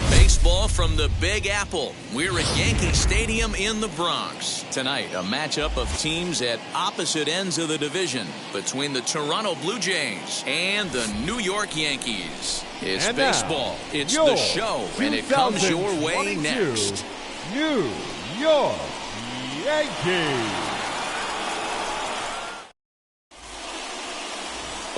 Baseball from the Big Apple. We're at Yankee Stadium in the Bronx. Tonight, a matchup of teams at opposite ends of the division between the Toronto Blue Jays and the New York Yankees. It's and baseball. It's the show, and it comes your way next. New York Yankees.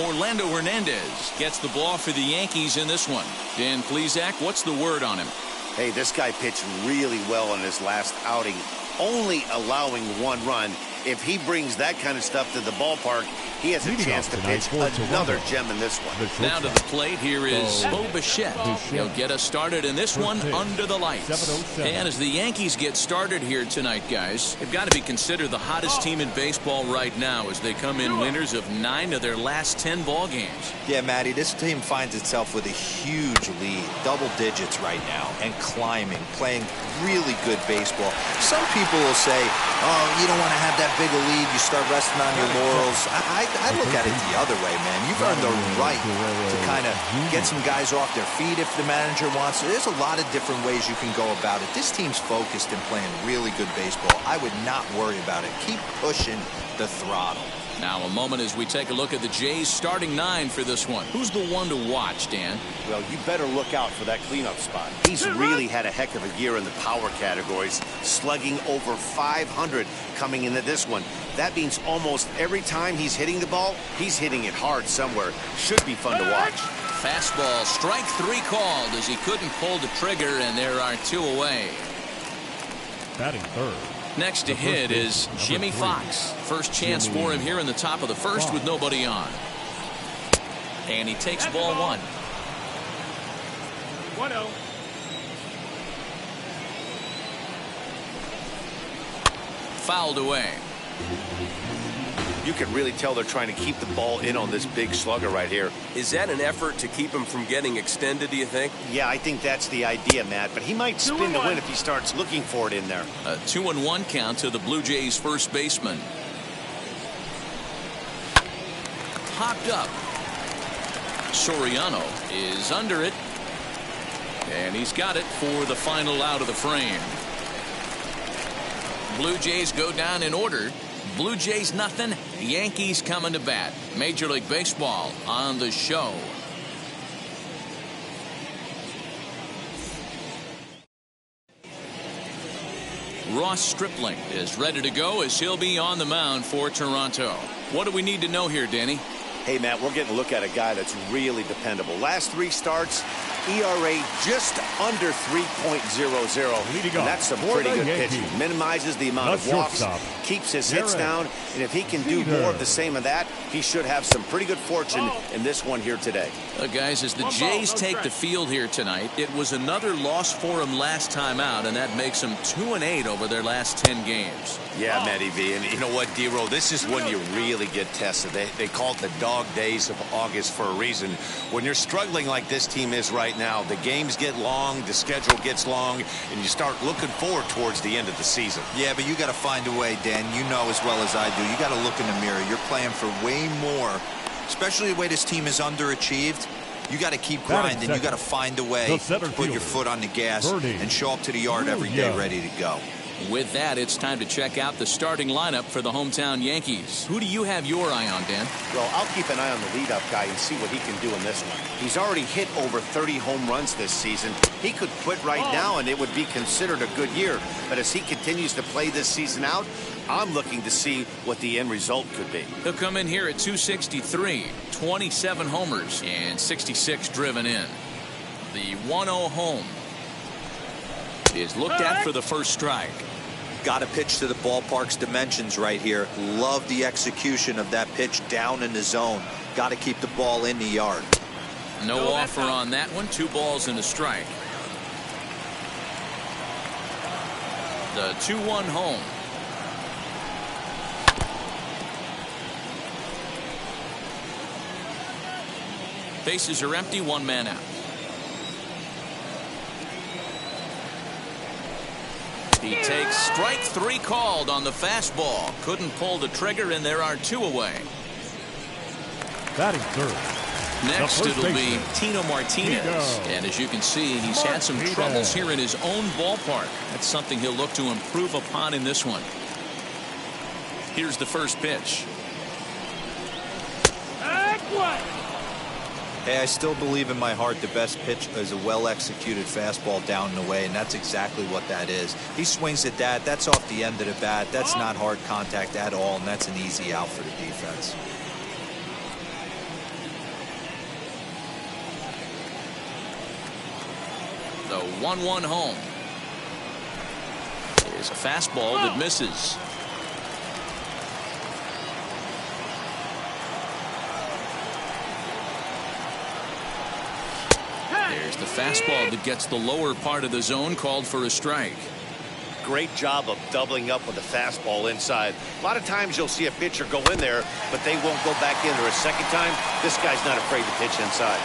Orlando Hernandez gets the ball for the Yankees in this one. Dan Plesac, what's the word on him? Hey, this guy pitched really well in his last outing, only allowing 1 run. If he brings that kind of stuff to the ballpark, he has a chance to pitch another gem in this one. Now to the plate, here is Bo Bichette. He'll get us started in this one under the lights. And as the Yankees get started here tonight, guys, they've got to be considered the hottest team in baseball right now as they come in winners of 9 of their last 10 ball games. Yeah, Matty, this team finds itself with a huge lead, double digits right now, and climbing, playing really good baseball. Some people will say, oh, you don't want to have that big a lead, you start resting on your laurels. I look at it the other way, man. You've earned the right to kind of get some guys off their feet if the manager wants to. There's a lot of different ways you can go about it. This team's focused and playing really good baseball. I would not worry about it. Keep pushing the throttle. Now a moment as we take a look at the Jays starting 9 for this one. Who's the one to watch, Dan? Well, you better look out for that cleanup spot. He's really had a heck of a year in the power categories, slugging over 500 coming into this one. That means almost every time he's hitting the ball, he's hitting it hard somewhere. Should be fun to watch. Fastball, strike 3 called as he couldn't pull the trigger, and there are 2 away. Batting third. Next to hit is Jimmy Fox. First chance for him here in the top of the first with nobody on. And he takes ball 1. 1-0. Fouled away. You can really tell they're trying to keep the ball in on this big slugger right here. Is that an effort to keep him from getting extended, do you think? Yeah, I think that's the idea, Matt. But he might spin to win if he starts looking for it in there. A 2-1 count to the Blue Jays first baseman. Hopped up. Soriano is under it. And he's got it for the final out of the frame. Blue Jays go down in order. Blue Jays nothing, Yankees coming to bat. Major League Baseball on the show. Ross Stripling is ready to go as he'll be on the mound for Toronto. What do we need to know here, Danny? Hey, Matt, we're getting a look at a guy that's really dependable. Last 3 starts, ERA just under 3.00. And that's some pretty good pitching. Minimizes the amount of walks, keeps his hits down, and if he can do more of the same of that, he should have some pretty good fortune in this one here today. Guys, as the Jays take the field here tonight, it was another loss for them last time out, and that makes them 2-8 over their last 10 games. Yeah, Matty V, and you know what, D-Roll, this is when you really get tested. They call it the dog days of August for a reason. When you're struggling like this team is right now, the games get long, the schedule gets long, and you start looking forward towards the end of the season. Yeah, but you got to find a way, Dan. You know as well as I do. You got to look in the mirror. You're playing for way more, especially the way this team is underachieved. You got to keep grinding. You got to find a way to put your foot on the gas and show up to the yard every day ready to go. With that, it's time to check out the starting lineup for the hometown Yankees. Who do you have your eye on, Dan? Well, I'll keep an eye on the leadoff guy and see what he can do in this one. He's already hit over 30 home runs this season. He could quit right now, and it would be considered a good year. But as he continues to play this season out, I'm looking to see what the end result could be. He'll come in here at 263, 27 homers, and 66 driven in. The 1-0 home is looked at for the first strike. Got to pitch to the ballpark's dimensions right here. Love the execution of that pitch down in the zone. Got to keep the ball in the yard. No offer on that one. 2 balls and a strike. The 2-1 home. . Bases are empty, one man out. He takes strike 3 called on the fastball. Couldn't pull the trigger, and there are 2 away. Batting third. Next, it'll be Tino Martinez. And as you can see, he's had some troubles here in his own ballpark. That's something he'll look to improve upon in this one. Here's the first pitch. Hey, I still believe in my heart the best pitch is a well-executed fastball down and away, and that's exactly what that is. He swings at that. That's off the end of the bat. That's not hard contact at all, and that's an easy out for the defense. The 1-1 home. Here's a fastball that misses. There's the fastball that gets the lower part of the zone, called for a strike. Great job of doubling up with the fastball inside. A lot of times you'll see a pitcher go in there, but they won't go back in there a second time. This guy's not afraid to pitch inside.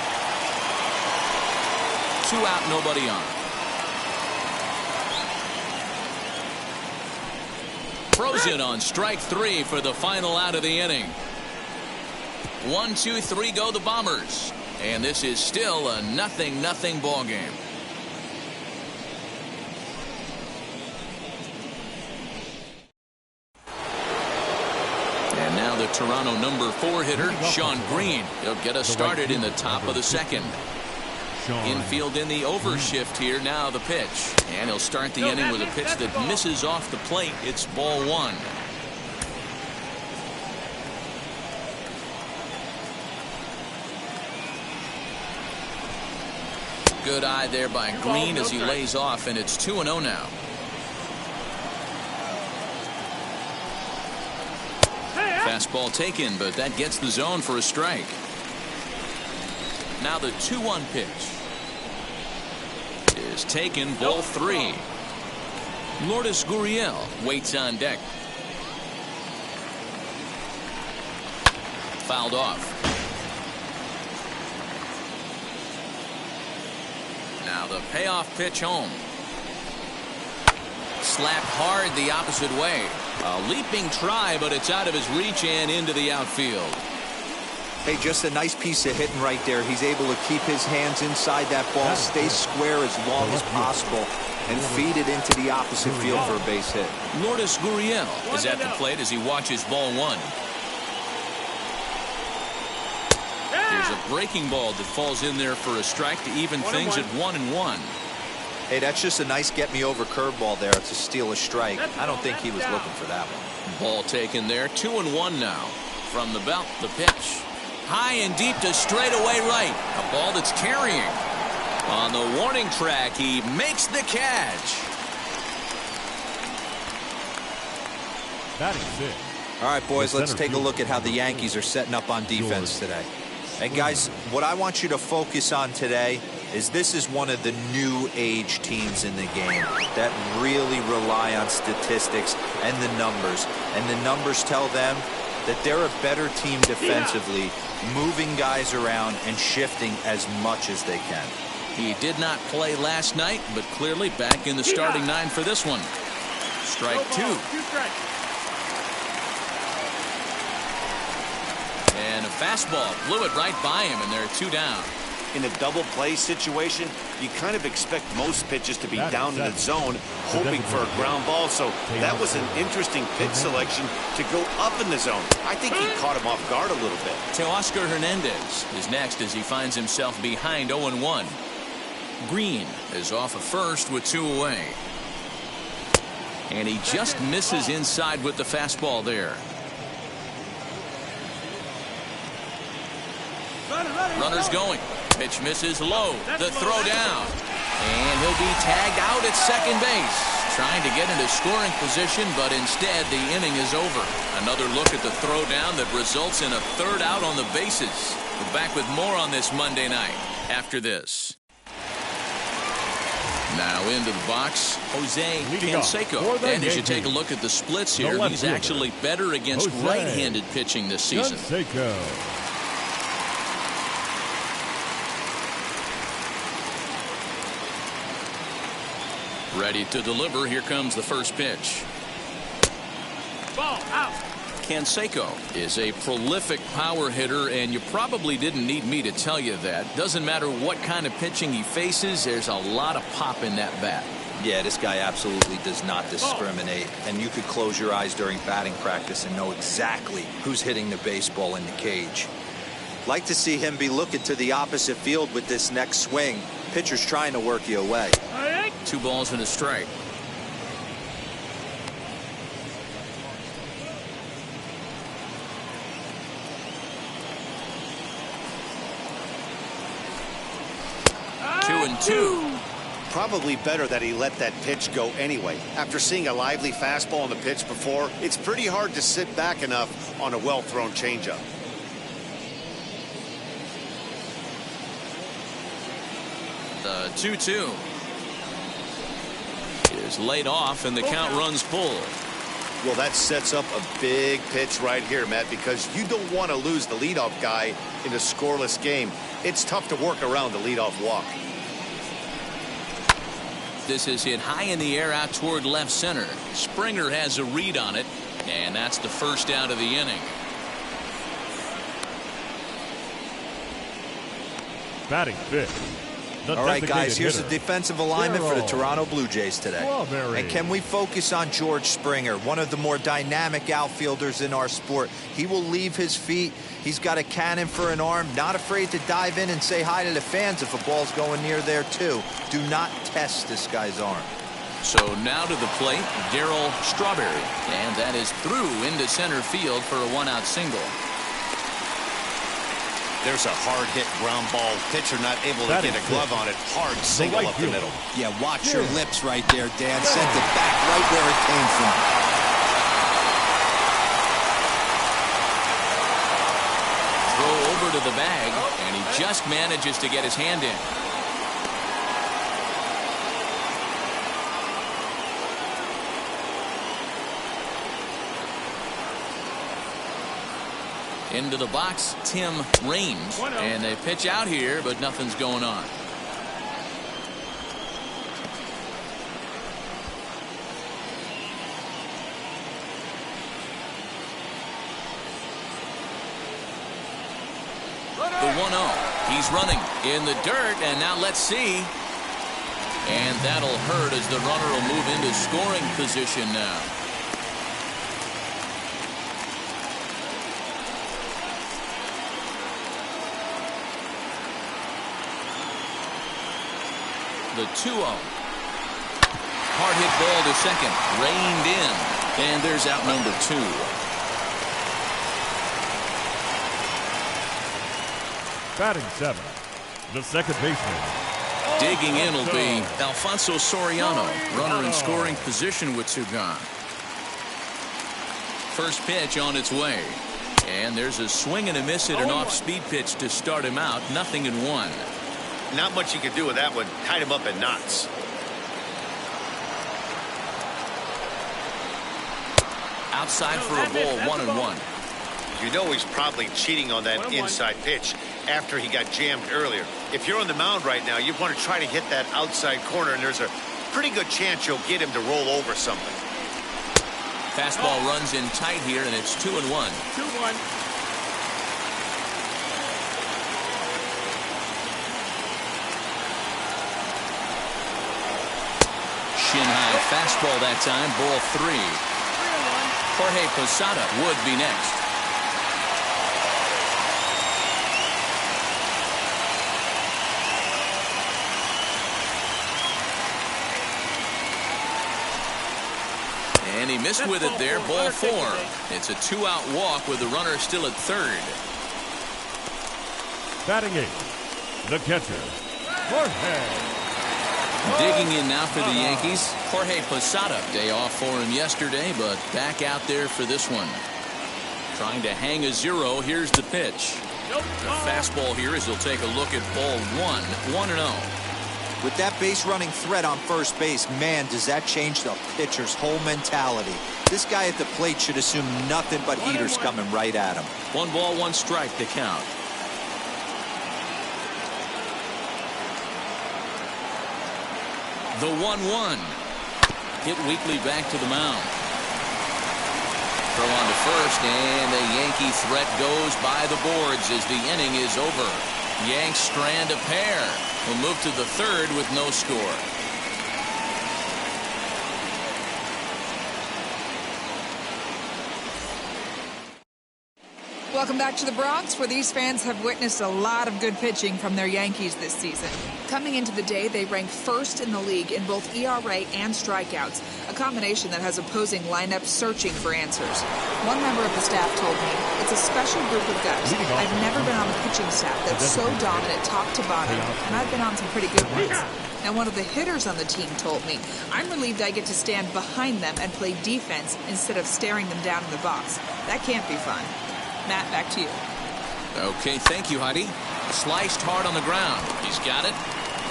2 out, nobody on. Throws it on strike 3 for the final out of the inning. 1, 2, 3 go the Bombers. And this is still a 0-0 ball game. And now the Toronto number 4 hitter, Sean Green. He'll get us started in the top of the second. Infield in the overshift here. Now the pitch. And he'll start the inning with a pitch that misses off the plate. It's ball 1. Good eye there by Green as he lays off, and it's 2-0 now. Fastball taken, but that gets the zone for a strike. Now the 2-1 pitch is taken, ball 3. Lourdes Gurriel waits on deck. Fouled off. Now the payoff pitch home. Slapped hard the opposite way. A leaping try, but it's out of his reach and into the outfield. Hey, just a nice piece of hitting right there. He's able to keep his hands inside that ball, stay square as long as possible, and feed it into the opposite field for a base hit. Lourdes Gurriel is at the plate as he watches ball 1. There's a breaking ball that falls in there for a strike to even things at 1-1. Hey, that's just a nice get-me-over curveball there to steal a strike. I don't think he was looking for that one. Ball taken there. 2-1 now. From the belt, the pitch. High and deep to straightaway right. A ball that's carrying. On the warning track, he makes the catch. Batting 6. All right, boys, let's take a look at how the Yankees are setting up on defense today. And guys, what I want you to focus on today is this is one of the new age teams in the game that really rely on statistics and the numbers. And the numbers tell them that they're a better team defensively, moving guys around and shifting as much as they can. He did not play last night, but clearly back in the starting 9 for this one. Strike 2. And a fastball blew it right by him, and there are 2 down. In a double play situation, you kind of expect most pitches to be down in the zone, hoping for a ground ball. So that was an interesting pitch selection to go up in the zone. I think he caught him off guard a little bit. Teoscar Hernandez is next as he finds himself behind 0-1. Green is off of first with 2 away. And he just misses inside with the fastball there. Runners going. Pitch misses low. The throw down. And he'll be tagged out at second base. Trying to get into scoring position, but instead the inning is over. Another look at the throw down that results in a 3rd out on the bases. We're back with more on this Monday night after this. Now into the box, Jose Canseco. And as you take a look at the splits here, he's actually better against right-handed pitching this season. Ready to deliver. Here comes the first pitch. Ball out. Canseco is a prolific power hitter, and you probably didn't need me to tell you that. Doesn't matter what kind of pitching he faces, there's a lot of pop in that bat. Yeah, this guy absolutely does not discriminate, and you could close your eyes during batting practice and know exactly who's hitting the baseball in the cage. Like to see him be looking to the opposite field with this next swing. Pitcher's trying to work you away. 2 balls and a strike. Two and two. Probably better that he let that pitch go anyway. After seeing a lively fastball on the pitch before, it's pretty hard to sit back enough on a well-thrown changeup. The 2-2 is laid off, and the count runs full. Well, that sets up a big pitch right here, Matt, because you don't want to lose the leadoff guy in a scoreless game. It's tough to work around the leadoff walk. This is hit high in the air out toward left center. Springer has a read on it, and that's the first out of the inning. Batting fifth. All right, guys, here's the defensive alignment for the Toronto Blue Jays today. And can we focus on George Springer, one of the more dynamic outfielders in our sport? He will leave his feet. He's got a cannon for an arm, not afraid to dive in and say hi to the fans if a ball's going near there, too. Do not test this guy's arm. So now to the plate, Darryl Strawberry. And that is through into center field for a 1-out single. There's a hard-hit ground ball. Pitcher not able to get a glove on it. Hard single up the middle. Yeah, watch your lips right there, Dan. Sent it back right where it came from. Throw over to the bag, and he just manages to get his hand in. Into the box, Tim Raines. And they pitch out here, but nothing's going on. The 1-0. He's running in the dirt, and now let's see. And that'll hurt as the runner will move into scoring position now. The 2-0. Hard hit ball to second. Reined in. And there's out number 2. Batting 7. The second baseman. Digging in will be Alfonso Soriano. Runner in scoring position with 2 gone. First pitch on its way. And there's a swing and a miss at an off-speed pitch to start him out. 0-1. Not much you can do with that one. Tied him up in knots. Outside for a ball, 1-1. You know he's probably cheating on that inside pitch after he got jammed earlier. If you're on the mound right now, you want to try to hit that outside corner, and there's a pretty good chance you'll get him to roll over something. Fastball runs in tight here, and it's 2-1. 2-1. Shin high fastball that time, ball 3. Jorge Posada would be next. And he missed with it there, ball 4. It's a 2-out walk with the runner still at third. Batting 8. The catcher, Jorge. Digging in now for the Yankees, Jorge Posada. Day off for him yesterday, but back out there for this one. Trying to hang a 0. Here's the pitch. The fastball here as he'll take a look at ball 1. 1-0. With that base running threat on first base, man, does that change the pitcher's whole mentality. This guy at the plate should assume nothing but heaters coming right at him. 1 ball, 1 strike to count. The 1-1. hit weekly back to the mound. Throw on to first, and the Yankee threat goes by the boards as the inning is over. Yanks strand a pair. Will move to the third with no score. Welcome back to the Bronx, where these fans have witnessed a lot of good pitching from their Yankees this season. Coming into the day, they rank first in the league in both ERA and strikeouts, a combination that has opposing lineups searching for answers. One member of the staff told me, "It's a special group of guys. I've never been on a pitching staff that's so dominant top to bottom, and I've been on some pretty good ones." Now, one of the hitters on the team told me, "I'm relieved I get to stand behind them and play defense instead of staring them down in the box. That can't be fun." Matt, back to you. Okay, thank you, Heidi. Sliced hard on the ground. He's got it.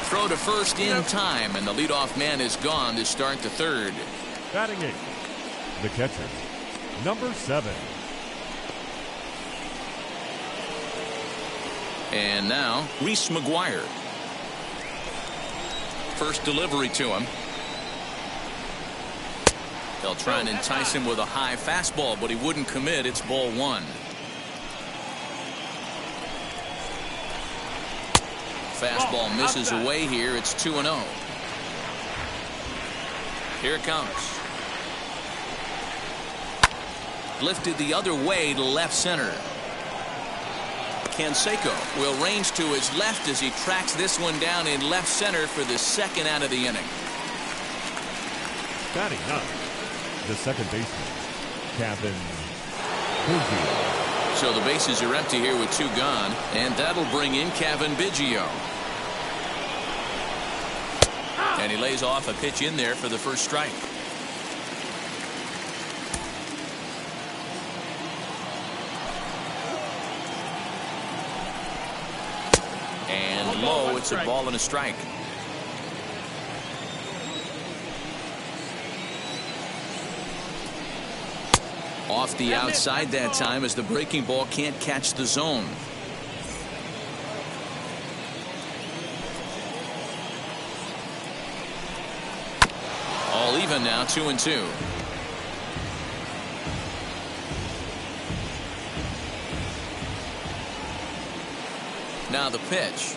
Throw to first in time, and the leadoff man is gone to start the third. Batting 8, the catcher, number 7. And now, Reese McGuire. First delivery to him. They'll try and entice him with a high fastball, but he wouldn't commit. It's ball 1. Fastball misses away here. It's 2-0. Here it comes. Lifted the other way to left center. Canseco will range to his left as he tracks this one down in left center for the second out of the inning. Batting 9, the second baseman, Kevin Biggio. So the bases are empty here with 2 gone, and that'll bring in Kevin Biggio. And he lays off a pitch in there for the first strike. And low, it's a ball and a strike. Off the outside that time as the breaking ball can't catch the zone. All even now, 2-2. Now the pitch.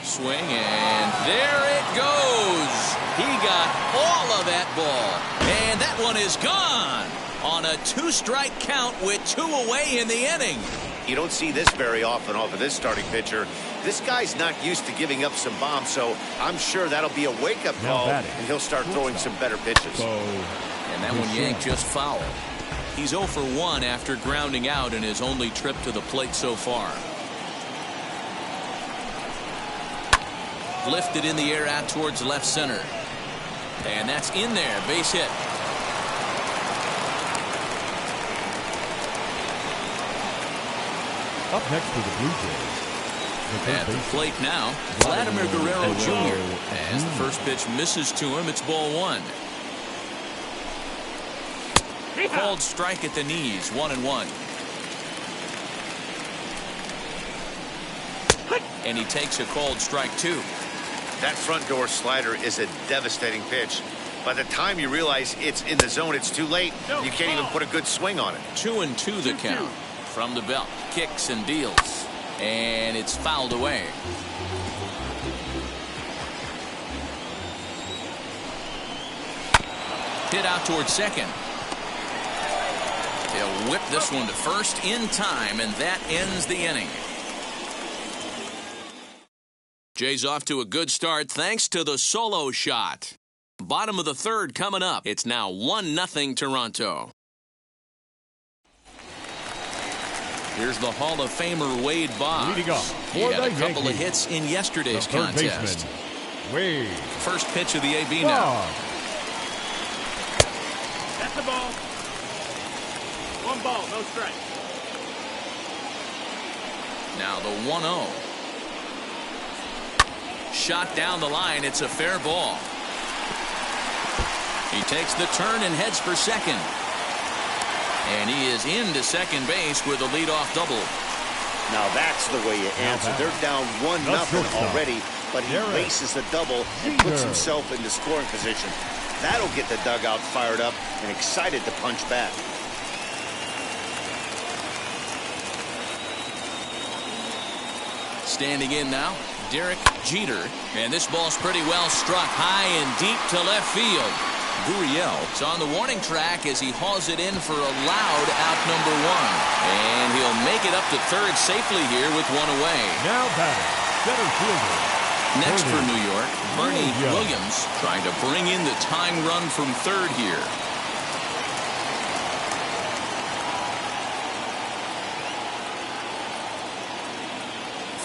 Swing, and there it goes. He got all of that ball, and that one is gone on a 2-strike count with 2 away in the inning. You don't see this very often off of this starting pitcher. This guy's not used to giving up some bombs, so I'm sure that'll be a wake-up call, and he'll start throwing some better pitches. And that one yanked just foul. He's 0 for 1 after grounding out in his only trip to the plate so far. Lifted in the air out towards left center. And that's in there. Base hit. Up next to the Blue Jays. At the plate now, Vladimir Guerrero Jr. As the first pitch misses to him, it's ball 1. Called strike at the knees, 1-1. And he takes a called strike 2. That front door slider is a devastating pitch. By the time you realize it's in the zone, it's too late. You can't even put a good swing on it. 2-2 the count. From the belt, kicks and deals. And it's fouled away. Hit out towards second. He'll whip this one to first in time, and that ends the inning. Jay's off to a good start thanks to the solo shot. Bottom of the third coming up. It's now 1-0 Toronto. Here's the Hall of Famer Wade Boggs. He had a couple of hits in yesterday's contest. Wade. First pitch of the AB now. That's the ball. 1 ball, no strike. Now the 1-0. Shot down the line. It's a fair ball. He takes the turn and heads for second. And he is into second base with a leadoff double. Now that's the way you answer. They're down 1-0 already. but he races the double and puts himself into scoring position. That'll get the dugout fired up and excited to punch back. Standing in now, Derek Jeter. And this ball's pretty well struck high and deep to left field. Gurriel is on the warning track as he hauls it in for a loud out number 1. And he'll make it up to third safely here with one away. Now batting, center fielder. Next for New York, Bernie Williams trying to bring in the tying run from third here.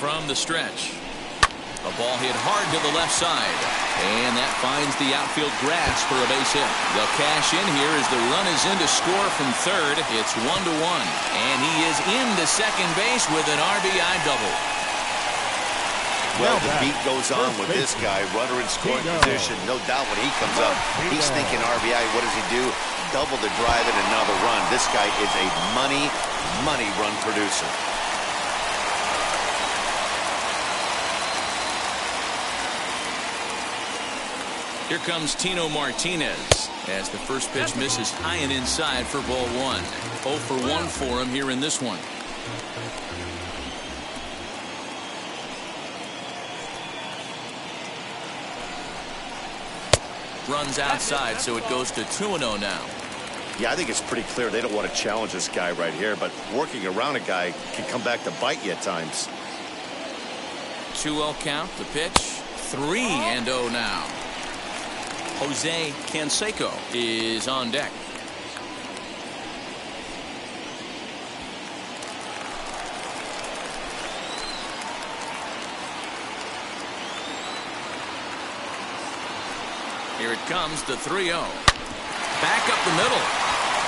From the stretch. A ball hit hard to the left side. And that finds the outfield grass for a base hit. They'll cash in here as the run is in to score from third. It's 1-1. And he is into second base with an RBI double. Well, the beat goes on with this guy. Runner in scoring position. No doubt when he comes up, he's thinking RBI. What does he do? Double to drive it, another run. This guy is a money run producer. Here comes Tino Martinez as the first pitch misses high and inside for ball 1. 0 for 1 for him here in this one. Runs outside, so it goes to 2-0 now. Yeah, I think it's pretty clear they don't want to challenge this guy right here, but working around a guy can come back to bite you at times. 2-0 count, the pitch. 3-0 now. Jose Canseco is on deck. Here it comes, the 3-0. Back up the middle.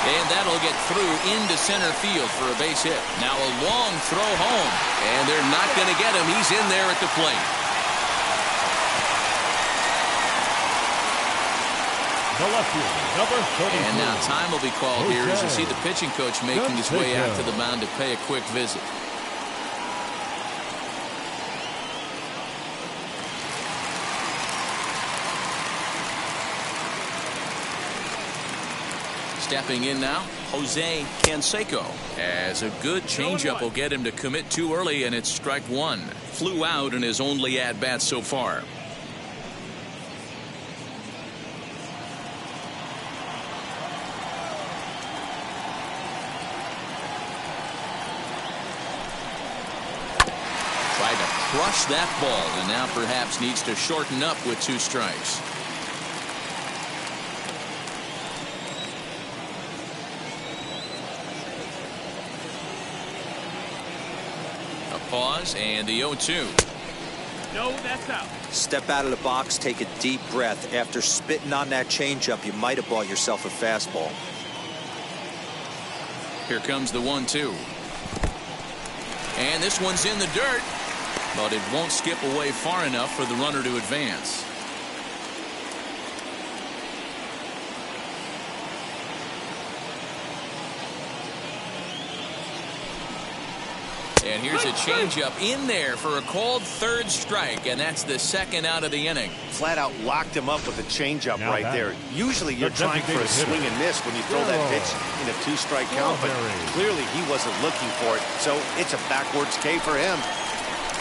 And that'll get through into center field for a base hit. Now a long throw home. And they're not going to get him. He's in there at the plate. The left fielder, number 34. And now time will be called here as you see the pitching coach making his way out to the mound to pay a quick visit. Stepping in now, Jose Canseco. As a good changeup will get him to commit too early, and it's strike 1. Flew out in his only at-bat so far. Tried to crush that ball, and now perhaps needs to shorten up with 2 strikes. Pause and the 0-2. No, that's out. Step out of the box, take a deep breath. After spitting on that changeup, you might have bought yourself a fastball. Here comes the 1-2. And this one's in the dirt, but it won't skip away far enough for the runner to advance. And here's a changeup in there for a called 3rd strike, and that's the 2nd out of the inning. Flat out locked him up with a changeup right there. Usually you're trying for a swing and miss when you throw that pitch in a 2-strike count, but clearly he wasn't looking for it, so it's a backwards K for him.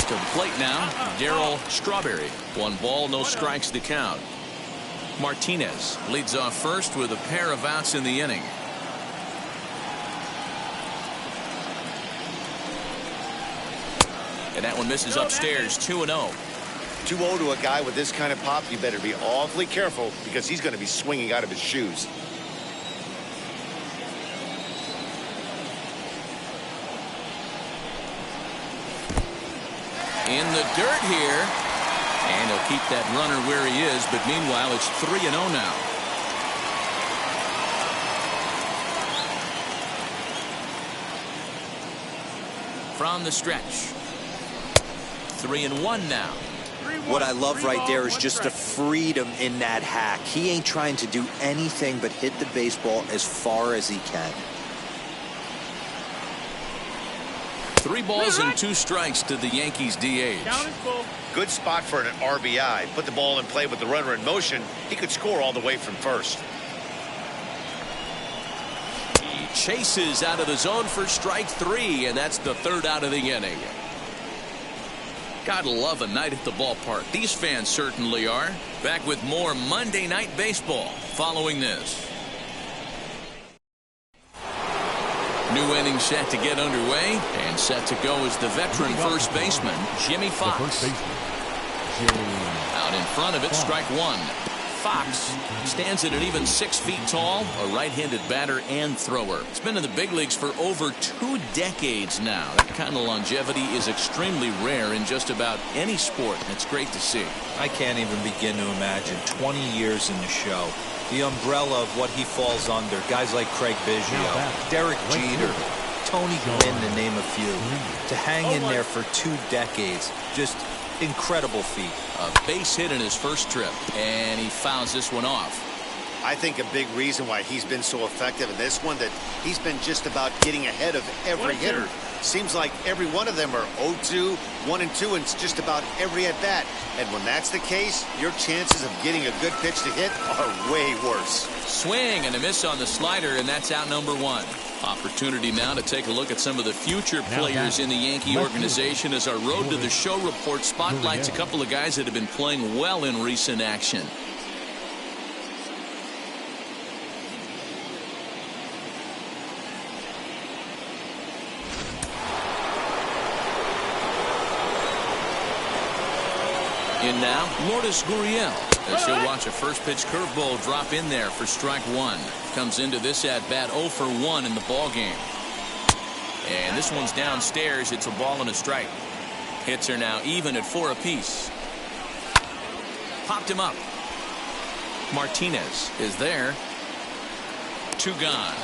To the plate now, Darryl Strawberry. 1 ball, no strikes to count. Martinez leads off first with a pair of outs in the inning. And that one misses upstairs, 2-0. 2-0 to a guy with this kind of pop, you better be awfully careful because he's going to be swinging out of his shoes. In the dirt here. And he'll keep that runner where he is, but meanwhile it's 3-0 now. From the stretch. 3-1 now. What I love right there is just the freedom in that hack. He ain't trying to do anything but hit the baseball as far as he can. 3 balls and 2 strikes to the Yankees DH. Good spot for an RBI. Put the ball in play with the runner in motion. He could score all the way from first. He chases out of the zone for strike 3, and that's the 3rd out of the inning. Gotta love a night at the ballpark. These fans certainly are. Back with more Monday Night Baseball following this. New inning set to get underway, and set to go is the veteran first baseman, Jimmy Fox. Out in front of it, strike 1. Fox stands at an even 6 feet tall, a right-handed batter and thrower. He's been in the big leagues for over 2 decades now. That kind of longevity is extremely rare in just about any sport. It's great to see. I can't even begin to imagine 20 years in the show. The umbrella of what he falls under. Guys like Craig Biggio, Derek Jeter, Tony Gwynn, to name a few. To hang in there for 2 decades, just incredible feat. A base hit in his first trip, and he fouls this one off. I think a big reason why he's been so effective in this one, that he's been just about getting ahead of every hitter. Seems like every one of them are 0-2, 1-2, and it's just about every at-bat. And when that's the case, your chances of getting a good pitch to hit are way worse. Swing and a miss on the slider, and that's out number 1. Opportunity now to take a look at some of the future players in the Yankee organization as our Road to the Show report spotlights a couple of guys that have been playing well in recent action. In now, Lourdes Gurriel, as she'll watch a first pitch curveball drop in there for strike 1. Comes into this at bat 0 for 1 in the ball game. And this one's downstairs. It's a ball and a strike. Hits are now even at 4 apiece. Popped him up. Martinez is there. 2 gone.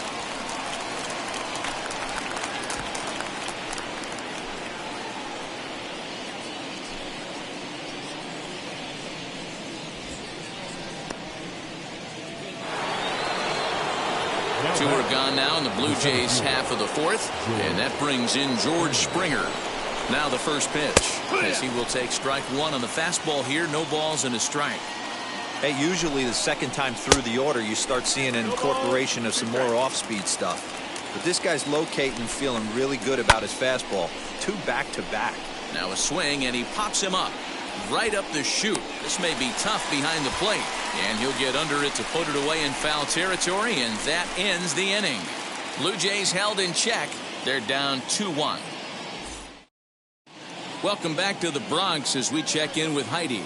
Two are gone now in the Blue Jays half of the 4th, and that brings in George Springer. Now the first pitch, as he will take strike 1 on the fastball here. No balls and a strike. Hey, usually the second time through the order you start seeing an incorporation of some more off-speed stuff. But this guy's locating and feeling really good about his fastball. 2 back-to-back. Now a swing, and he pops him up right up the chute. This may be tough behind the plate, and he'll get under it to put it away in foul territory, and that ends the inning. Blue Jays held in check. They're down 2-1. Welcome back to the Bronx as we check in with Heidi.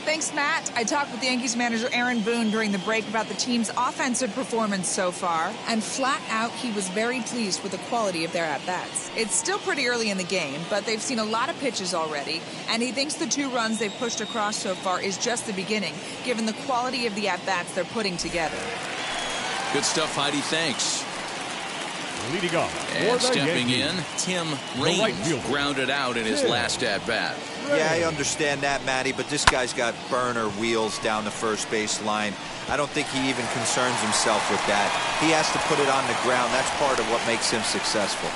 Thanks, Matt. I talked with Yankees manager Aaron Boone during the break about the team's offensive performance so far, and flat out, he was very pleased with the quality of their at-bats. It's still pretty early in the game, but they've seen a lot of pitches already, and he thinks the 2 runs they've pushed across so far is just the beginning, given the quality of the at-bats they're putting together. Good stuff, Heidi. Thanks. Leading off. And stepping in, Tim Raines grounded out in his last at-bat. Yeah, I understand that, Matty, but this guy's got burner wheels down the first base line. I don't think he even concerns himself with that. He has to put it on the ground. That's part of what makes him successful.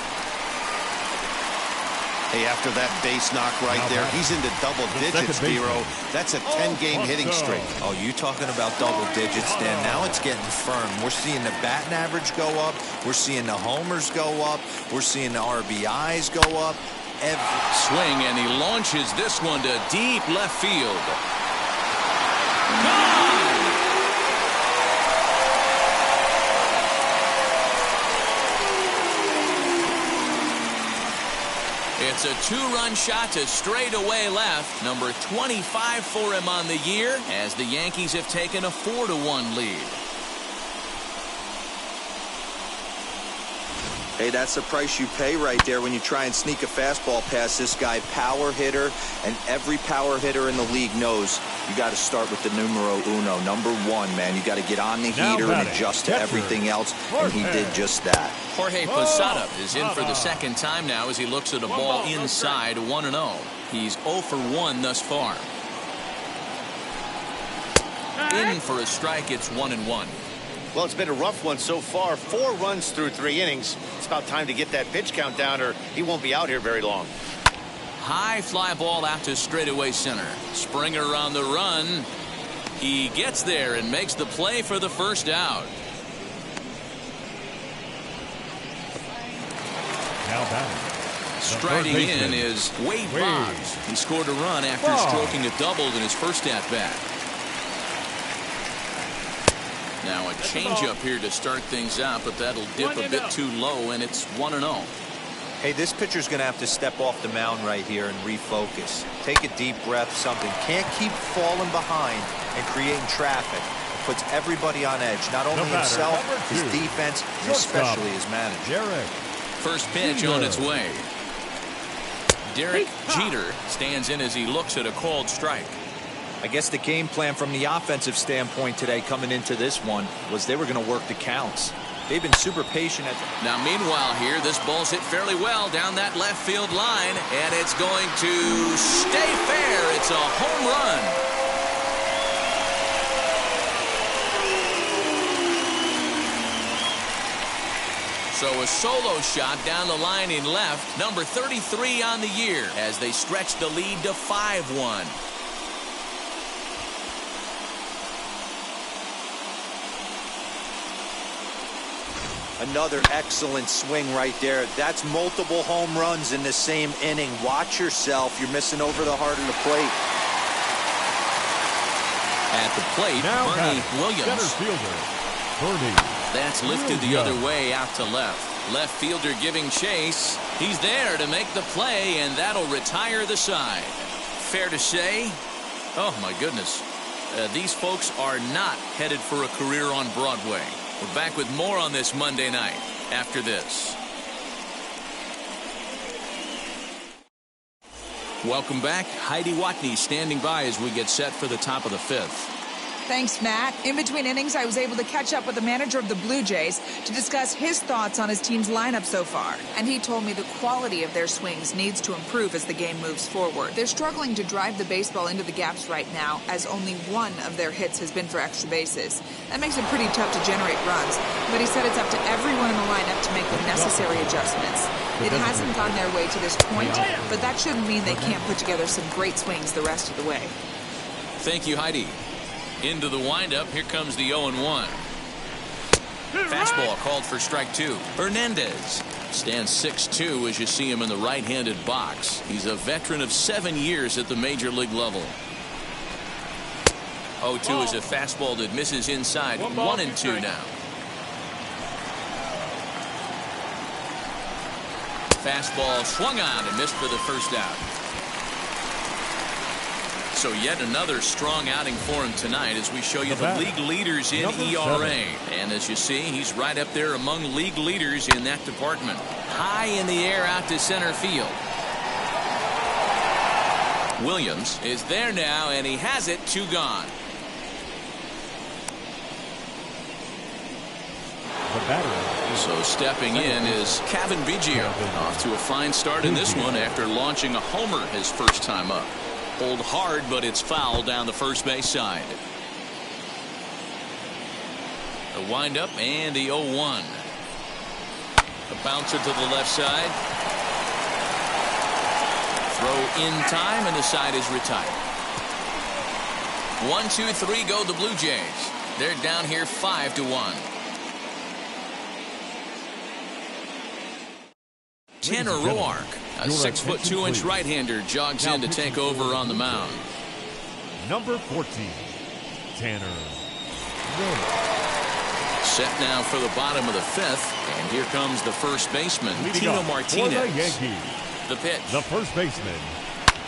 Hey, after that base knock right there, he's into double digits, Dero. That's a 10-game hitting streak. Oh, you talking about double digits, Dan? Now it's getting firm. We're seeing the batting average go up. We're seeing the homers go up. We're seeing the RBIs go up. Swing, and he launches this one to deep left field. Gone! It's a 2-run shot to straightaway left. Number 25 for him on the year, as the Yankees have taken a 4-1 lead. Hey, that's the price you pay right there when you try and sneak a fastball past this guy. Power hitter, and every power hitter in the league knows you got to start with the numero uno, number 1, man. You got to get on the heater and adjust to everything else, and he did just that. Jorge Posada is in for the second time now as he looks at a ball inside 1-0. He's 0 for 1 thus far. In for a strike, it's 1-1. Well, it's been a rough one so far. 4 runs through 3 innings. It's about time to get that pitch count down, or he won't be out here very long. High fly ball out to straightaway center. Springer on the run. He gets there and makes the play for the first out. Now batting. Striding in is Wade Boggs. He scored a run after stroking a double in his first at-bat. Now a changeup here to start things out, but that'll dip a bit too low, and it's 1-0. Hey, this pitcher's going to have to step off the mound right here and refocus. Take a deep breath, something. Can't keep falling behind and creating traffic. It puts everybody on edge, not only himself, his defense, and especially his manager. First pitch on its way. Derek Jeter stands in as he looks at a called strike. I guess the game plan from the offensive standpoint today coming into this one was they were going to work the counts. They've been super patient. Now, meanwhile here, this ball's hit fairly well down that left field line, and it's going to stay fair. It's a home run. So a solo shot down the line in left, number 33 on the year, as they stretch the lead to 5-1. Another excellent swing right there. That's multiple home runs in the same inning. Watch yourself. You're missing over the heart of the plate. At the plate, now Bernie Williams. Center fielder, Bernie. That's lifted the other way out to left. Left fielder giving chase. He's there to make the play, and that'll retire the side. Fair to say, oh my goodness, these folks are not headed for a career on Broadway. We're back with more on this Monday night after this. Welcome back. Heidi Watney standing by as we get set for the top of the 5th. Thanks, Matt. In between innings, I was able to catch up with the manager of the Blue Jays to discuss his thoughts on his team's lineup so far. And he told me the quality of their swings needs to improve as the game moves forward. They're struggling to drive the baseball into the gaps right now, as only one of their hits has been for extra bases. That makes it pretty tough to generate runs, but he said it's up to everyone in the lineup to make the necessary adjustments. It hasn't gone their way to this point, but that shouldn't mean they can't put together some great swings the rest of the way. Thank you, Heidi. Into the windup, here comes the 0-1. Fastball called for strike 2. Hernandez stands 6'2" as you see him in the right-handed box. He's a veteran of 7 years at the major league level. 0-2 is a fastball that misses inside. 1-2 now. Fastball swung on and missed for the first out. So yet another strong outing for him tonight as we show you the league leaders in ERA. And as you see, he's right up there among league leaders in that department. High in the air out to center field. Williams is there now, and he has it. 2 gone. So stepping in is Kevin Biggio, off to a fine start in this one after launching a homer his first time up. Pulled hard, but it's foul down the first base side. The windup and the 0-1. The bouncer to the left side. Throw in time, and the side is retired. 1, 2, 3 go the Blue Jays. They're down here 5-1. Tanner Roark, a 6'2" right-hander, jogs in to take over on the mound. Number 14, Tanner Roark. Set now for the bottom of the 5th, and here comes the first baseman, Tino Martinez. For the Yankees, the pitch. the first baseman,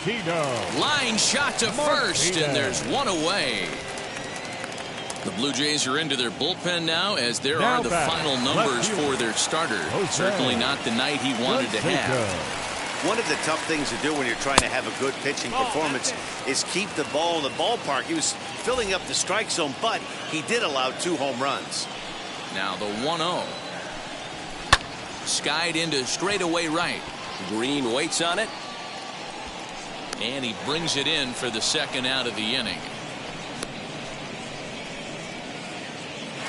Tino. Line shot to first, and there's one away. The Blue Jays are into their bullpen now, as there are the final numbers for their starter. Certainly not the night he wanted to have. One of the tough things to do when you're trying to have a good pitching performance is keep the ball in the ballpark. He was filling up the strike zone, but he did allow 2 home runs. Now the 1-0. Skied into straightaway right. Green waits on it. And he brings it in for the second out of the inning.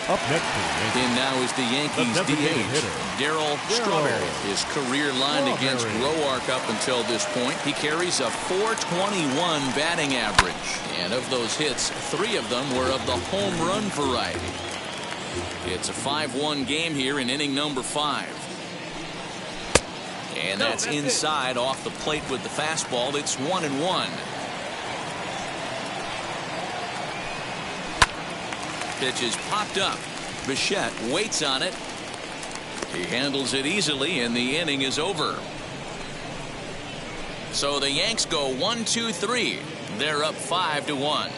Up next to the Yankees. In now is the Yankees DH, Darryl Strawberry. His career line against Roark up until this point. He carries a .421 batting average. And of those hits, 3 of them were of the home run variety. It's a 5-1 game here in inning number 5. And that's inside off the plate with the fastball. It's 1-1. Pitch is popped up. Bichette waits on it. He handles it easily, and the inning is over. So the Yanks go 1-2-3. They're up 5-1.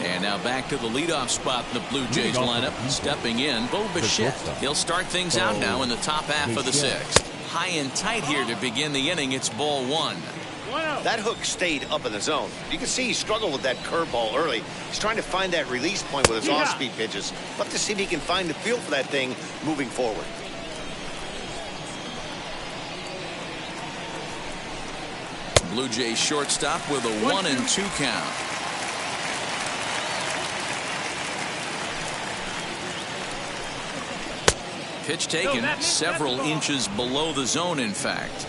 And now back to the leadoff spot in the Blue Jays lineup. Stepping in, Bo Bichette. He'll start things out now in the top half of the 6th. High and tight here to begin the inning. It's ball 1. That hook stayed up in the zone. You can see he struggled with that curveball early. He's trying to find that release point with his off-speed pitches. Love to see if he can find the feel for that thing moving forward. Blue Jays shortstop with a 1-2 count. Pitch taken several inches below the zone, in fact.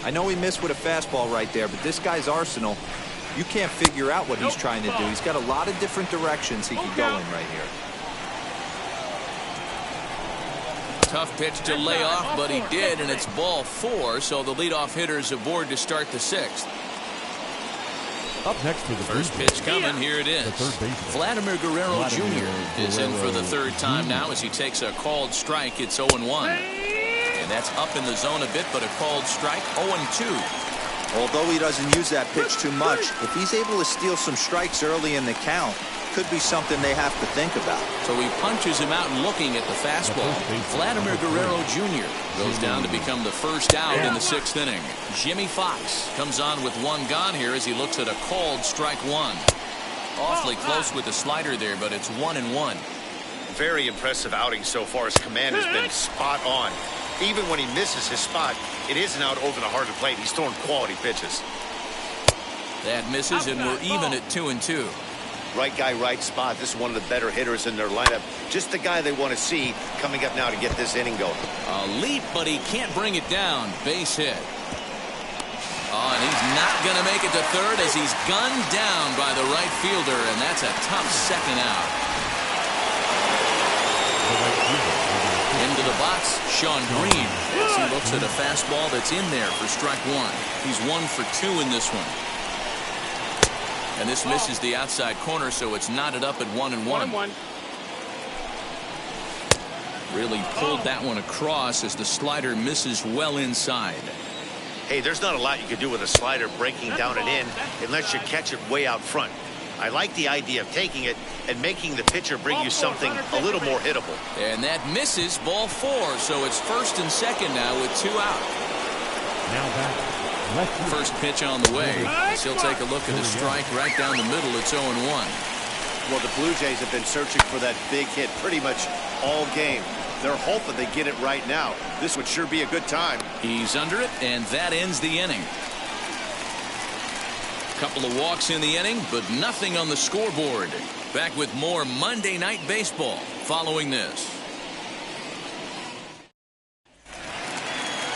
I know he missed with a fastball right there, but this guy's arsenal, you can't figure out what he's trying to do. He's got a lot of different directions he can go in right here. Tough pitch to lay off, but he did, and it's ball 4, so the leadoff hitter's aboard to start the 6th. Up next to the first pitch coming. Here it is. Vladimir Guerrero Jr. is in for the 3rd time now as he takes a called strike. It's 0-1. And that's up in the zone a bit, but a called strike. 0-2. Although he doesn't use that pitch too much, if he's able to steal some strikes early in the count, could be something they have to think about. So he punches him out and looking at the fastball. Vladimir Guerrero Jr. goes down to become the first out in the 6th inning. Jimmy Fox comes on with 1 gone here as he looks at a called strike 1. Awfully close with the slider there, but it's 1-1. Very impressive outing so far. His command has been spot on. Even when he misses his spot, it isn't out over the heart of the plate. He's throwing quality pitches. That misses, and we're even at 2-2. Right guy, right spot. This is one of the better hitters in their lineup. Just the guy they want to see coming up now to get this inning going. A leap, but he can't bring it down. Base hit. Oh, and he's not going to make it to 3rd as he's gunned down by the right fielder, and that's a tough 2nd out. Into the box, Sean Green, as he looks at a fastball that's in there for strike 1. He's 1 for 2 in this one. And this misses the outside corner, so it's knotted up at 1-1. Really pulled that one across as the slider misses well inside. Hey, there's not a lot you can do with a slider breaking down and in unless you catch it way out front. I like the idea of taking it and making the pitcher bring you something a little more hittable. And that misses, ball 4, so it's 1st and 2nd now with 2 out. Now back. First pitch on the way. He'll take a look at a strike right down the middle. It's 0-1. Well, the Blue Jays have been searching for that big hit pretty much all game. They're hoping they get it right now. This would sure be a good time. He's under it, and that ends the inning. Couple of walks in the inning, but nothing on the scoreboard. Back with more Monday Night Baseball following this.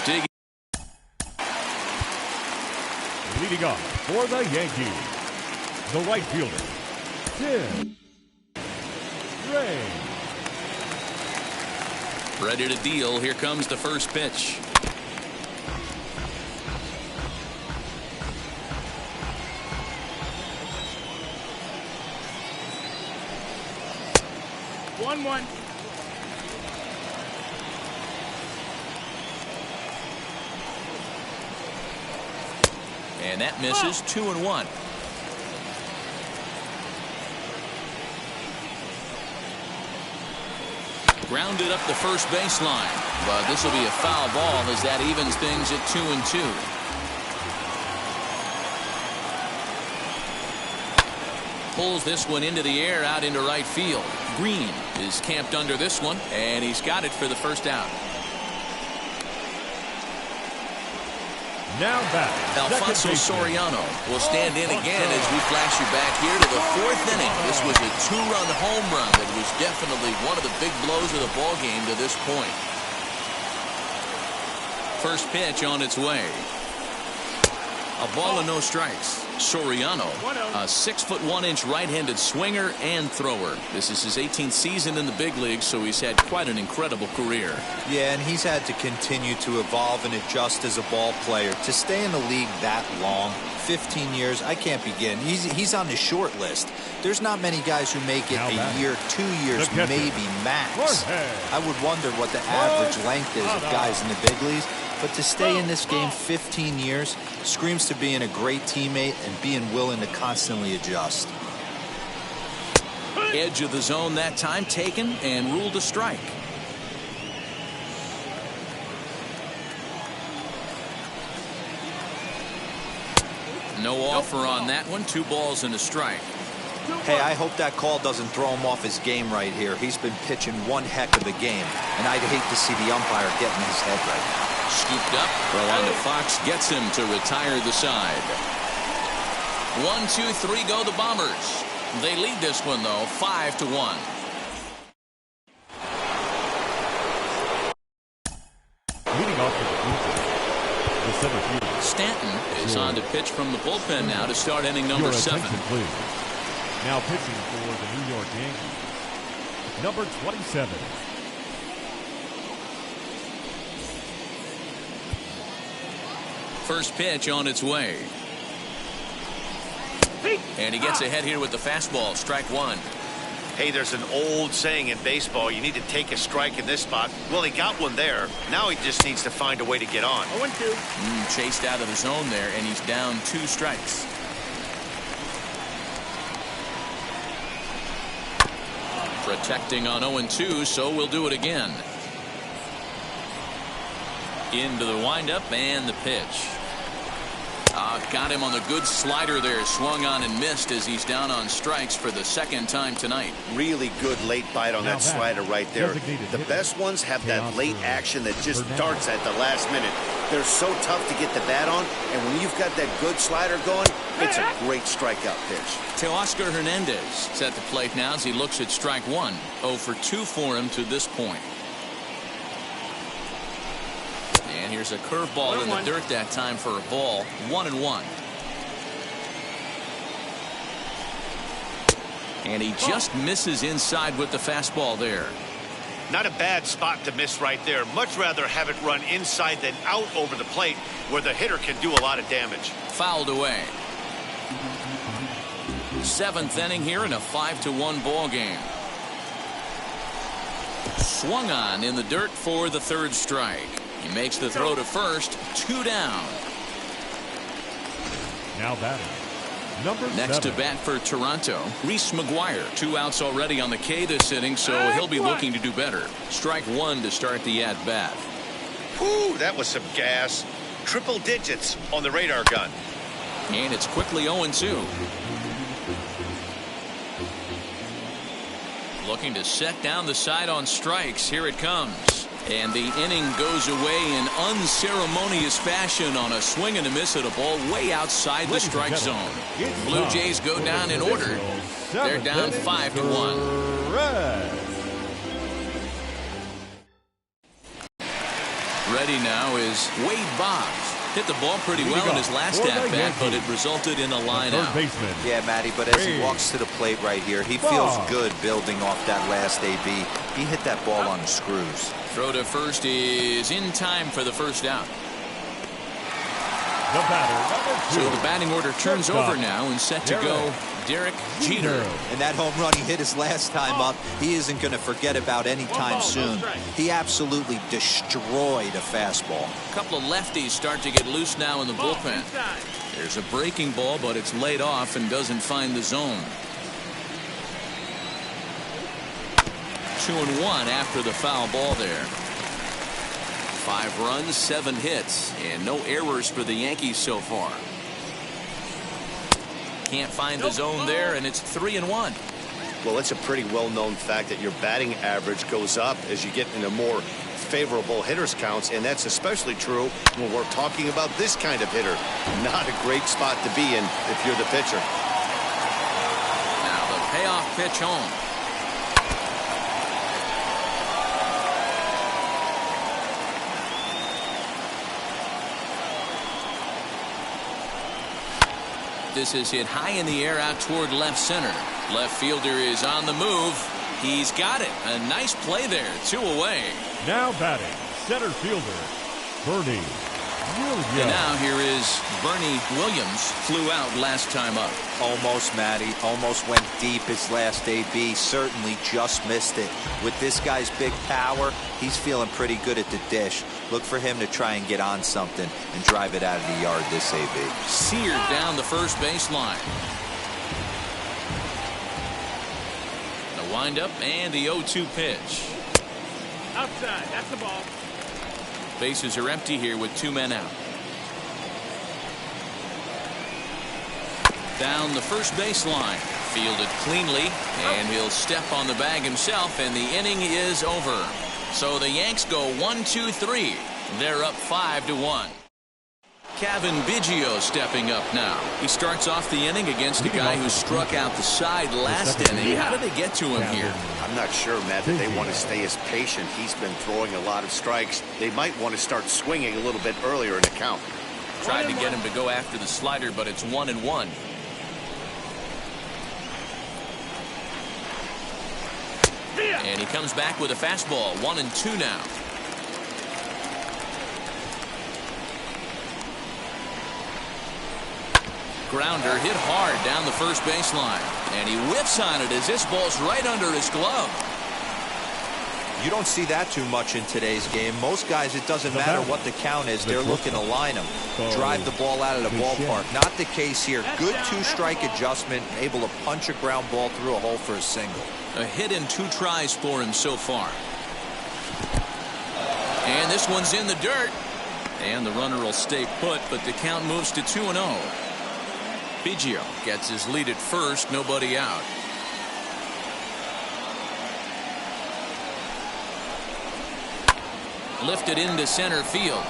Dig. Leading off for the Yankees, the right fielder, Tim Ray. Ready to deal. Here comes the first pitch. One. And that misses. 2-1. Grounded up the first baseline, but this will be a foul ball as that evens things at 2-2. Pulls this one into the air out into right field. Green is camped under this one, and he's got it for the first out. Now back. Alfonso Soriano will stand in again as we flash you back here to the 4th inning. This was a 2-run home run that was definitely one of the big blows of the ball game to this point. First pitch on its way. A ball and no strikes. Soriano, a 6'1" right-handed swinger and thrower. This is his 18th season in the big leagues, so he's had quite an incredible career. Yeah, and he's had to continue to evolve and adjust as a ball player. To stay in the league that long, 15 years, I can't begin. He's on the short list. There's not many guys who make it a year, 2 years, maybe max. I would wonder what the average length is of guys in the big leagues. But to stay in this game 15 years screams to being a great teammate and being willing to constantly adjust. Edge of the zone that time taken and ruled a strike. No offer on that one. 2 balls and a strike. Hey, I hope that call doesn't throw him off his game right here. He's been pitching one heck of a game, and I'd hate to see the umpire get in his head right now. Scooped up. Rolando Fox gets him to retire the side. 1, 2, 3 go the Bombers. They lead this one, though, 5-1. Leading off the center fielder. Stanton is on to pitch from the bullpen now to start inning number 7. Please. Now pitching for the New York Yankees, number 27. First pitch on its way. And he gets ahead here with the fastball. Strike 1. Hey, there's an old saying in baseball, you need to take a strike in this spot. Well, he got one there. Now he just needs to find a way to get on. 0-2. Chased out of the zone there, and he's down 2 strikes. Protecting on 0-2, so we'll do it again. Into the windup and the pitch. Got him on the good slider there. Swung on and missed as he's down on strikes for the 2nd time tonight. Really good late bite on that slider right there. The best ones have that late action that just darts at the last minute. They're so tough to get the bat on, and when you've got that good slider going, it's a great strikeout pitch. Teoscar Hernandez is at the plate now as he looks at strike 1. 0 for 2 for him to this point. And here's a curveball in the dirt that time for a ball. 1-1. And he just misses inside with the fastball there. Not a bad spot to miss right there. Much rather have it run inside than out over the plate where the hitter can do a lot of damage. Fouled away. 7th inning here in a 5-1 ball game. Swung on in the dirt for the 3rd strike. He makes the throw to first. 2 down. Now batting. Number Next 7. to bat for Toronto, Reese McGuire. 2 outs already on the K this inning, so he'll be looking to do better. Strike 1 to start the at-bat. Whew, that was some gas. Triple digits on the radar gun. And it's quickly 0-2. Looking to set down the side on strikes. Here it comes. And the inning goes away in unceremonious fashion on a swing and a miss at a ball way outside the strike zone. Blue Jays go down in order. They're down 5-1. Ready now is Wade Boggs. Hit the ball pretty well in his last at-bat, but it resulted in a line-out. Yeah, Matty, but as he walks to the plate right here, he feels good building off that last AB. He hit that ball on the screws. Throw to first is in time for the first out. The batter, so the batting order turns over now and set to go Derek Jeter. And that home run he hit his last time up, he isn't going to forget about any time soon. He absolutely destroyed a fastball. A couple of lefties start to get loose now in the bullpen. There's a breaking ball, but it's laid off and doesn't find the zone. 2-1 after the foul ball there. 5 runs, 7 hits, and no errors for the Yankees so far. Can't find the zone there, and it's 3-1. Well, it's a pretty well-known fact that your batting average goes up as you get into more favorable hitters counts, and that's especially true when we're talking about this kind of hitter. Not a great spot to be in if you're the pitcher. Now the payoff pitch home. This is hit high in the air out toward left center. Left fielder is on the move. He's got it. A nice play there. 2 away. Now batting, center fielder, Bernie Williams. And now here is Bernie Williams. Flew out last time up. Almost, Matty. Almost went deep his last AB. Certainly just missed it. With this guy's big power, he's feeling pretty good at the dish. Look for him to try and get on something and drive it out of the yard this AB. Seared down the first baseline. The windup and the 0-2 pitch. Outside. That's the ball. Bases are empty here with 2 men out. Down the first baseline. Fielded cleanly, and he'll step on the bag himself, and the inning is over. So the Yanks go 1-2-3. They're up 5-1. Kevin Biggio stepping up now. He starts off the inning against a guy who struck out the side last inning. How did they get to him here? I'm not sure, Matt, that they want to stay as patient. He's been throwing a lot of strikes. They might want to start swinging a little bit earlier in the count. Tried to get him to go after the slider, but it's 1-1. And he comes back with a fastball. 1-2 now. Grounder hit hard down the first baseline, and he whiffs on it as this ball's right under his glove. You don't see that too much in today's game. Most guys, it doesn't matter what the count is. They're looking to line them, drive the ball out of the ballpark. Not the case here. Good 2-strike adjustment, able to punch a ground ball through a hole for a single. A hit in 2 tries for him so far. And this one's in the dirt. And the runner will stay put, but the count moves to 2-0. Biggio gets his lead at first, nobody out. Lifted into center field.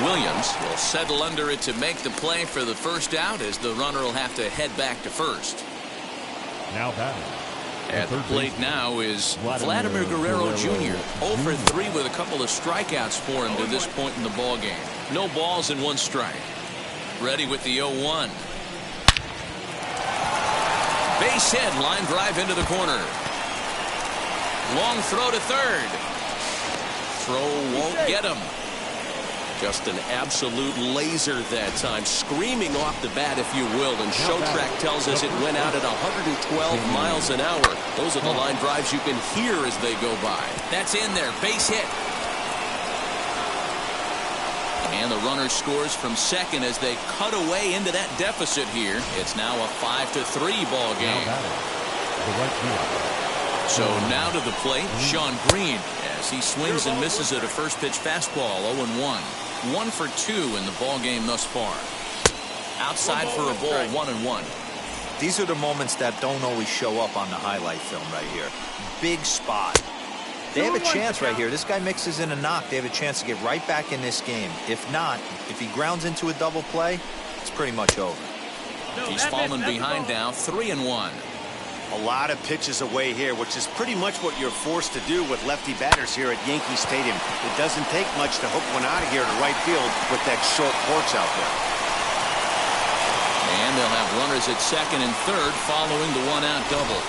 Williams will settle under it to make the play for the first out, as the runner will have to head back to first. Now batting. At the plate now is Vladimir Guerrero Jr. 0 for 3 with a couple of strikeouts for him to this point in the ball game. No balls and 1 strike. Ready with the 0-1. Base hit, line drive into the corner. Long throw to third. Throw won't get him. Just an absolute laser that time, screaming off the bat, if you will. And Showtrack tells us it went out at 112 miles an hour. Those are the line drives you can hear as they go by. That's in there, base hit. And the runner scores from second as they cut away into that deficit here. It's now a 5-3 ball game. So now to the plate, Sean Green, as he swings and misses at a first pitch fastball. 0-1. 1 for 2 in the ball game thus far. Outside for a ball, 1-1. These are the moments that don't always show up on the highlight film right here. Big spot. They have a chance right here. This guy mixes in a knock. They have a chance to get right back in this game. If not, if he grounds into a double play, it's pretty much over. He's fallen behind now, 3-1. A lot of pitches away here, which is pretty much what you're forced to do with lefty batters here at Yankee Stadium. It doesn't take much to hook one out of here to right field with that short porch out there. And they'll have runners at second and third following the 1-out double.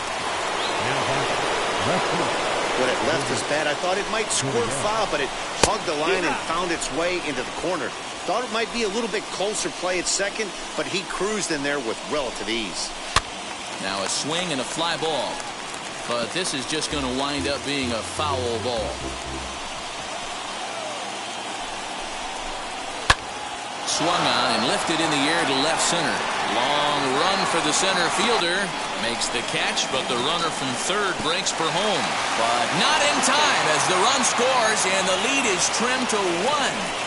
When it left his bat, I thought it might squirt foul, but it hugged the line and found its way into the corner. Thought it might be a little bit closer play at second, but he cruised in there with relative ease. Now a swing and a fly ball. But this is just going to wind up being a foul ball. Swung on and lifted in the air to left center. Long run for the center fielder. Makes the catch, but the runner from third breaks for home. But not in time as the run scores and the lead is trimmed to 1.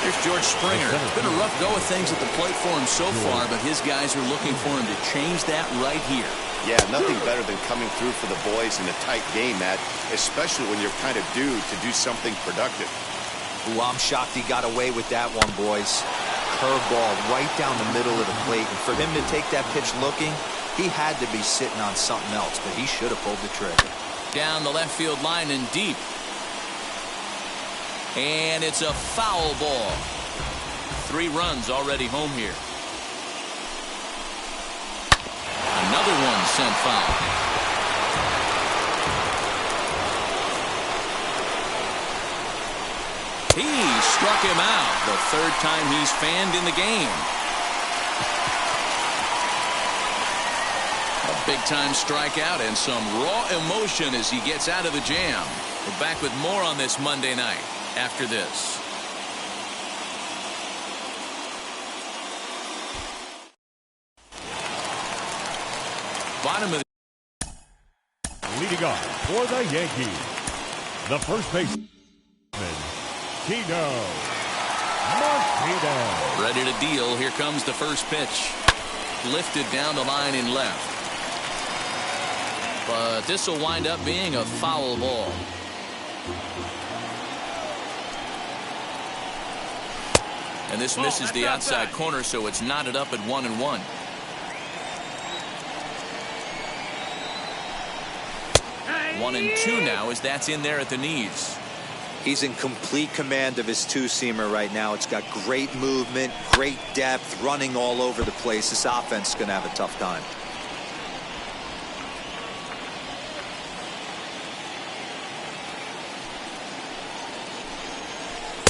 Here's George Springer. It's been a rough go of things at the plate for him so far, but his guys are looking for him to change that right here. Yeah, nothing better than coming through for the boys in a tight game, Matt, especially when you're kind of due to do something productive. Ooh, I'm shocked he got away with that one, boys. Curveball right down the middle of the plate. And for him to take that pitch looking, he had to be sitting on something else, but he should have pulled the trigger. Down the left field line and deep. And it's a foul ball. 3 runs already home here. Another one sent foul. He struck him out. The 3rd time he's fanned in the game. A big-time strikeout and some raw emotion as he gets out of the jam. We're back with more on this Monday night after this. Bottom of the leading off for the Yankees, the first baseman, Tino Martinez. Ready to deal. Here comes the first pitch. Lifted down the line in left. But this will wind up being a foul ball. And this misses the outside corner, so it's knotted up at 1-1. 1-2 now as that's in there at the knees. He's in complete command of his two-seamer right now. It's got great movement, great depth, running all over the place. This offense is going to have a tough time.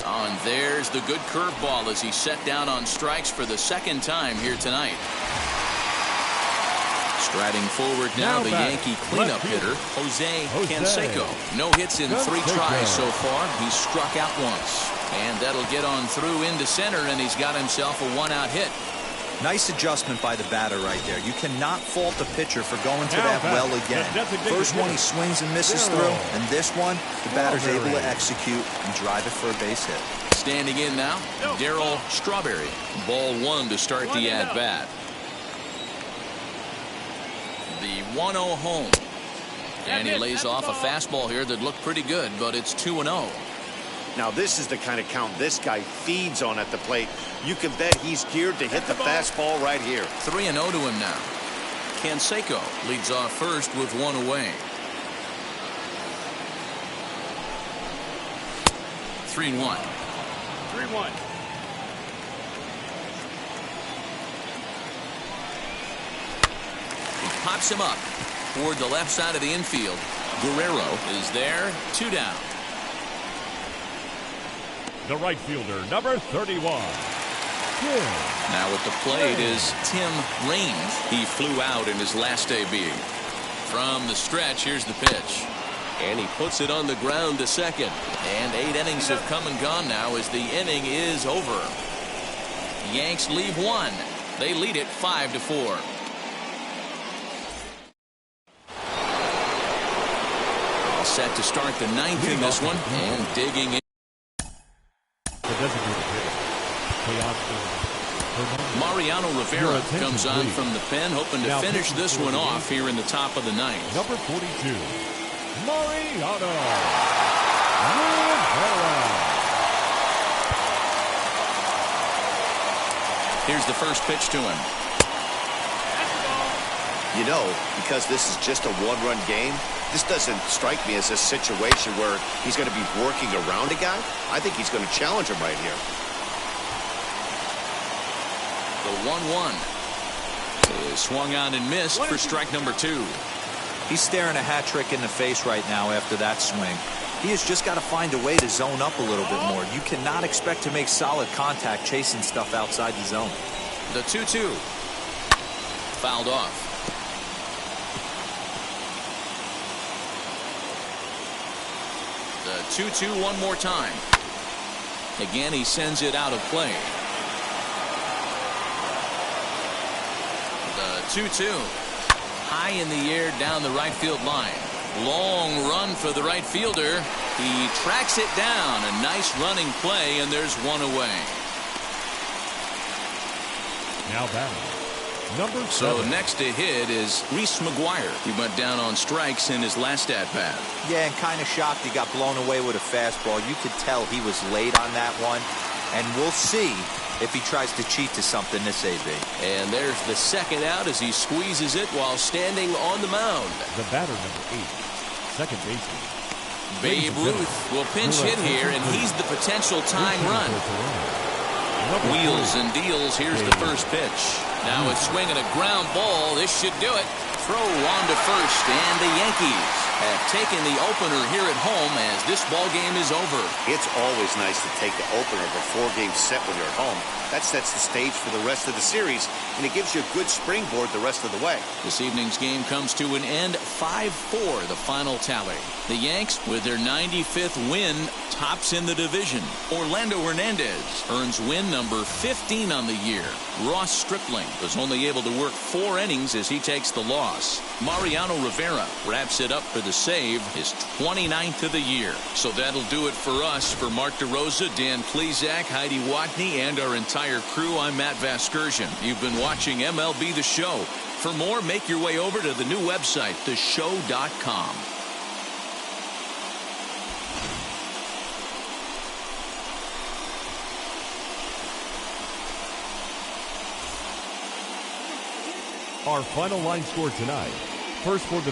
Oh, and there's the good curveball as he's set down on strikes for the 2nd time here tonight. Striding forward now the Yankee cleanup hitter, Jose Canseco. No hits in 3 tries so far. He's struck out once. And that'll get on through into center, and he's got himself a 1-out hit. Nice adjustment by the batter right there. You cannot fault the pitcher for going to that well again. First one he swings and misses through, and this one the batter's able to execute and drive it for a base hit. Standing in now, Darryl Strawberry. Ball 1 to start the at-bat. The 1-0 home. And he lays off a fastball here that looked pretty good, but it's 2-0. Now this is the kind of count this guy feeds on at the plate. You can bet he's geared to hit the fastball right here. 3-0 to him now. Canseco leads off first with 1 away. 3-1. 3-1. He pops him up toward the left side of the infield. Guerrero is there. 2 down. The right fielder, number 31. Now at the plate is Tim Raines. He flew out in his last debut. From the stretch, here's the pitch. And he puts it on the ground to second. And 8 innings have come and gone now as the inning is over. Yanks leave 1. They lead it 5-4. All set to start the 9th in this one. And digging in. Mariano Rivera comes on from the pen, hoping to finish this one off here in the top of the 9th. Number 42, Mariano Rivera. Here's the first pitch to him. You know, because this is just a 1-run game, this doesn't strike me as a situation where he's going to be working around a guy. I think he's going to challenge him right here. The 1-1 is swung on and missed for strike number 2. He's staring a hat trick in the face right now after that swing. He has just got to find a way to zone up a little bit more. You cannot expect to make solid contact chasing stuff outside the zone. The 2-2 fouled off. The 2-2 one more time. Again, he sends it out of play. The 2-2 high in the air down the right field line. Long run for the right fielder. He tracks it down. A nice running play, and there's 1 away. Now batting, Number 7. So next to hit is Reese McGuire. He went down on strikes in his last at-bat. Yeah, and kind of shocked he got blown away with a fastball. You could tell he was late on that one. And we'll see if he tries to cheat to something this AB. And there's the second out as he squeezes it while standing on the mound. The batter, number 8, second baseman. Babe Ruth will pinch hit here, and he's the potential tying run. Wheels and deals. Here's the first pitch. Now it's swinging a ground ball. This should do it. Throw on to first, and the Yankees have taken the opener here at home as this ball game is over. It's always nice to take the opener before game's set when you're at home. That sets the stage for the rest of the series, and it gives you a good springboard the rest of the way. This evening's game comes to an end, 5-4, the final tally. The Yanks, with their 95th win, tops in the division. Orlando Hernandez earns win number 15 on the year. Ross Stripling was only able to work 4 innings as he takes the loss. Mariano Rivera wraps it up for the save, his 29th of the year. So that'll do it for us. For Mark DeRosa, Dan Plezak, Heidi Watney, and our entire crew, I'm Matt Vasgersian. You've been watching MLB The Show. For more, make your way over to the new website, theshow.com. Our final line score tonight. First for the